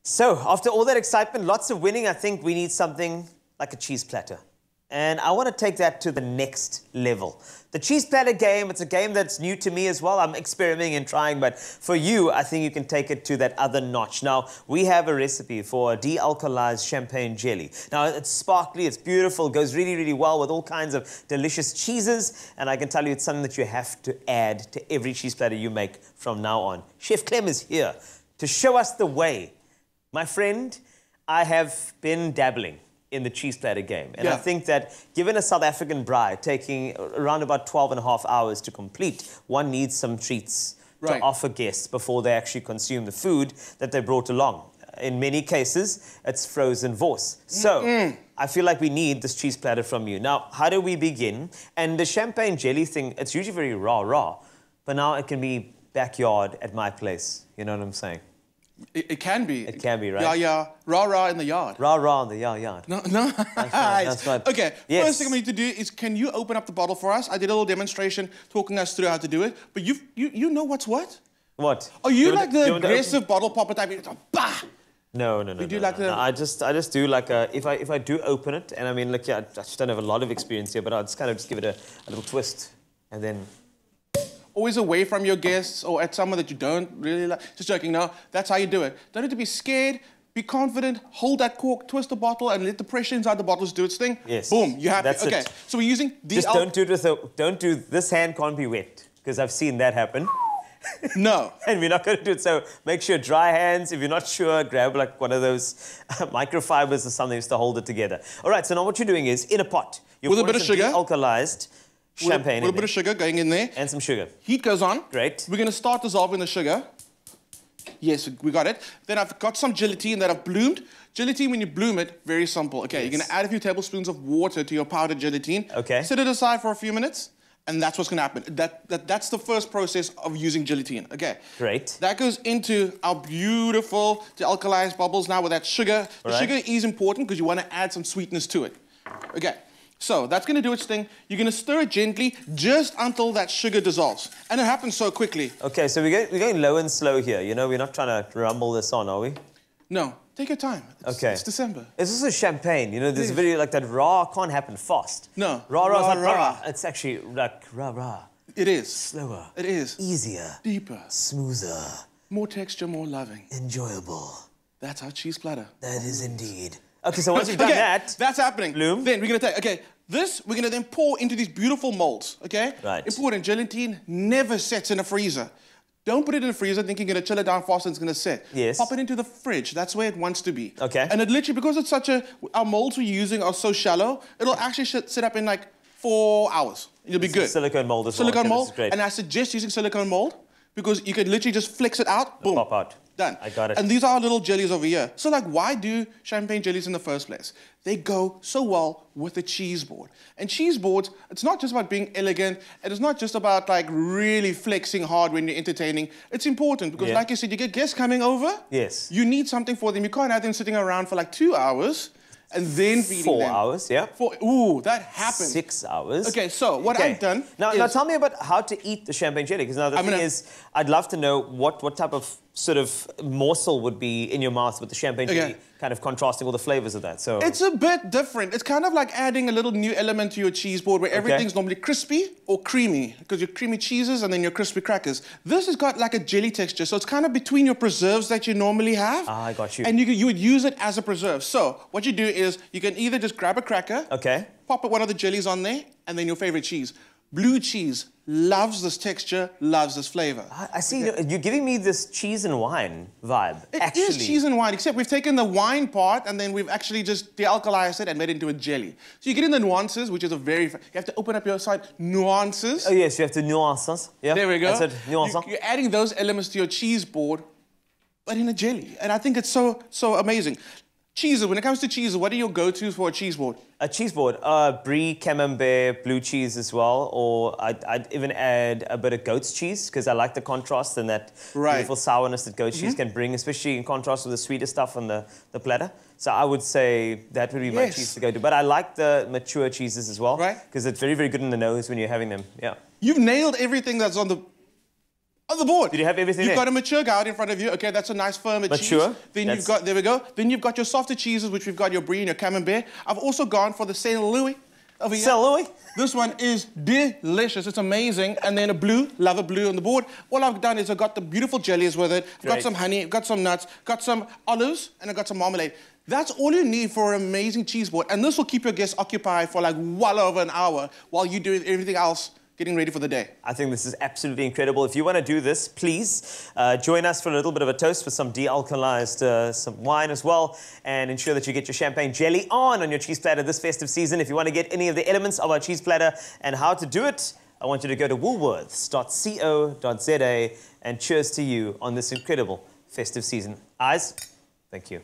So, after all that excitement, lots of winning, I think we need something like a cheese platter. And I want to take that to the next level. The cheese platter game, it's a game that's new to me as well. I'm experimenting and trying, but for you, I think you can take it to that other notch. Now, we have a recipe for a de-alkalized champagne jelly. Now, it's sparkly, it's beautiful, goes really, really well with all kinds of delicious cheeses. And I can tell you it's something that you have to add to every cheese platter you make from now on. Chef Clem is here to show us the way. My friend, I have been dabbling in the cheese platter game. And I think that given a South African braai taking around about 12.5 hours to complete, one needs some treats to offer guests before they actually consume the food that they brought along. In many cases, it's frozen vors. So I feel like we need this cheese platter from you. Now, how do we begin? And the champagne jelly thing, it's usually very raw, but now it can be backyard at my place. You know what I'm saying? It can be. It can be, right? Yeah. Rah in the yard. Rah in the yard. No. That's right. Okay, yes. First thing we need to do is, can you open up the bottle for us? I did a little demonstration talking us through how to do it, but you know what's what? What? Are you like the aggressive bottle popper type? It's like, bah! No. You do like the... I just do like a, if I do open it, and I mean, look, yeah, I just don't have a lot of experience here, but I'll just kind of just give it a little twist, and then... Always away from your guests or at someone that you don't really like. Just joking, no. That's how you do it. Don't need to be scared. Be confident. Hold that cork, twist the bottle, and let the pressure inside the bottles do its thing. Yes. Boom, you have it. Okay, so we're using the... Just don't do it with a... Don't do... This hand can't be wet, because I've seen that happen. No. And we're not going to do it, so make sure dry hands. If you're not sure, grab like one of those microfibers or something just to hold it together. All right, so now what you're doing is, in a pot, you're with a bit of sugar. Alkalized champagne with a bit of sugar going in there. And some sugar. Heat goes on. Great. We're going to start dissolving the sugar. Yes, we got it. Then I've got some gelatine that I've bloomed. Gelatine, when you bloom it, very simple. Okay, You're going to add a few tablespoons of water to your powdered gelatine. Okay. Set it aside for a few minutes, and that's what's going to happen. That's the first process of using gelatine. Okay. Great. That goes into our beautiful de-alkalized bubbles now with that sugar. The sugar is important because you want to add some sweetness to it. Okay. So that's going to do its thing. You're going to stir it gently just until that sugar dissolves. And it happens so quickly. Okay, so we're going low and slow here. You know, we're not trying to rumble this on, are we? No. Take your time. It's December. It's also champagne. You know, there's very, like, that raw can't happen fast. No. Rah. It's actually like rah. It is. Slower. It is. Easier. Deeper. Smoother. More texture, more loving. Enjoyable. That's our cheese platter. That is indeed. Okay, so once you've done that... That's happening. Bloom. Then we're going to take... Okay, this we're going to then pour into these beautiful molds, okay? Right. Important, gelatine never sets in a freezer. Don't put it in the freezer thinking you're going to chill it down fast and it's going to set. Yes. Pop it into the fridge. That's where it wants to be. Okay. And it literally, because it's such a... Our molds we're using are so shallow, it'll actually sit up in like 4 hours. It'll be good. Silicone mold as well. Silicone mold. This is great. And I suggest using silicone mold because you can literally just flex it out, boom. Pop out. Done. I got it. And these are our little jellies over here. So like, why do champagne jellies in the first place? They go so well with a cheese board. And cheese boards, it's not just about being elegant, and it's not just about like really flexing hard when you're entertaining. It's important because like you said, you get guests coming over. Yes. You need something for them. You can't have them sitting around for like 2 hours and then feeding them. 4 hours, yeah. Ooh, that happens. 6 hours. Okay, so what I've done now tell me about how to eat the champagne jelly, because now the thing is, I'd love to know what type of sort of morsel would be in your mouth with the champagne jelly, kind of contrasting all the flavors of that. So it's a bit different. It's kind of like adding a little new element to your cheese board where everything's normally crispy or creamy, because your creamy cheeses and then your crispy crackers. This has got like a jelly texture, so it's kind of between your preserves that you normally have. Ah, I got you. And you would use it as a preserve. So what you do is you can either just grab a cracker, pop one of the jellies on there, and then your favorite cheese. Blue cheese loves this texture, loves this flavor. I see. You're giving me this cheese and wine vibe. It is cheese and wine, except we've taken the wine part and then we've actually just de-alkalized it and made it into a jelly. So you get in the nuances, which is a very... You have to open up your side. Nuances. Oh, yes, you have to nuances. Yeah. There we go. That's it. Nuances. You're adding those elements to your cheese board, but in a jelly. And I think it's so amazing. Cheeses, when it comes to cheeses, what are your go-tos for a cheese board? A cheese board, brie, camembert, blue cheese as well, or I'd even add a bit of goat's cheese because I like the contrast and that beautiful sourness that goat's cheese can bring, especially in contrast with the sweeter stuff on the platter. So I would say that would be my cheese to go to. But I like the mature cheeses as well, because it's very, very good in the nose when you're having them. Yeah. You've nailed everything that's on the On the board. Did you have everything You've there? got a mature gout in front of you. Okay, that's a nice firmer Mature. cheese. Then you've got, there we go. Then you've got your softer cheeses, which we've got your brie and your camembert. I've also gone for the Saint Louis over here. Saint Louis? This one is delicious. It's amazing. And then a blue, love a blue on the board. All I've done is I've got the beautiful jellies with it. I've got some honey, I've got some nuts, got some olives, and I've got some marmalade. That's all you need for an amazing cheese board. And this will keep your guests occupied for like well over an hour while you're doing everything else, getting ready for the day. I think this is absolutely incredible. If you want to do this, please join us for a little bit of a toast with some de-alkalized some wine as well, and ensure that you get your champagne jelly on your cheese platter this festive season. If you want to get any of the elements of our cheese platter and how to do it, I want you to go to woolworths.co.za, and cheers to you on this incredible festive season. Eyes, thank you.